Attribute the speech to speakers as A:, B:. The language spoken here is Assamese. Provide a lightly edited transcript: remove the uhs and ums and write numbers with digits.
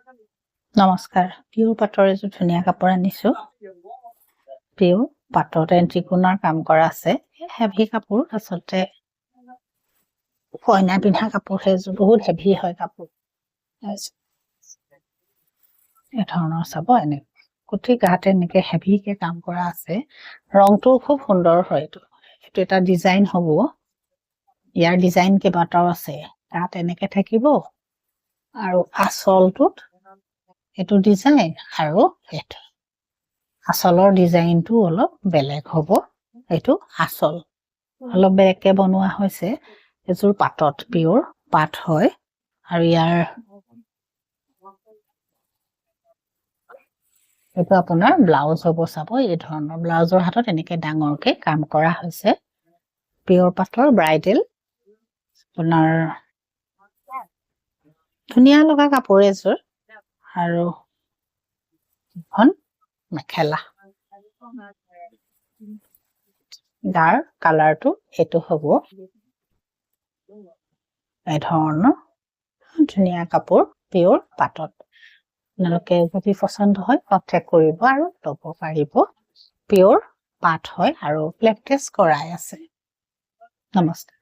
A: নমস্কাৰ পিয়ৰ পাটৰ এযোৰ ধুনীয়া কাপোৰ আনিছো পিয়ৰ পাটত এন্টিকুনাৰ কাম কৰা আছে হেভি কাপোৰ আচলতে কইনা পিন্ধা কাপোৰ সেইযোৰ বহুত হেভি হয় কাপোৰ এই ধৰণৰ চাব এনে কুঠি গাতে এনেকে হেভিকে কাম কৰা আছে ৰংটো খুব সুন্দৰ হয় এইটো এটা ডিজাইন হ'ব ইয়াৰ ডিজাইন কেইবাটাও আছে তাত এনেকে থাকিব আৰু আঁচলটোত এইটো ডিজাইন আৰু এইটো আঁচলৰ ডিজাইনটো অলপ বেলেগ হ'ব এইটো আঁচল অলপ বেলেগকে বনোৱা হৈছে এযোৰ পাটত পিয়ৰ পাট হয় আৰু ইয়াৰ এইটো আপোনাৰ ব্লাউজ হ'ব চাব এই ধৰণৰ ব্লাউজৰ হাতত এনেকে ডাঙৰকে কাম কৰা হৈছে পিয়ৰ পাটৰ ব্ৰাইডেল আপোনাৰ ধুনীয়া লগা কাপোৰ এযোৰ আৰু এখন মেখেলা যাৰ কালাৰটো এইটো হ'ব এই ধৰণৰ ধুনীয়া কাপোৰ পিয়ৰ পাটত আপোনালোকে যদি পছন্দ হয় কন্টেক্ট কৰিব আৰু ল'ব পাৰিব পিয়ৰ পাট হয় আৰু প্ৰেক্টিচ কৰাই আছে নমস্কাৰ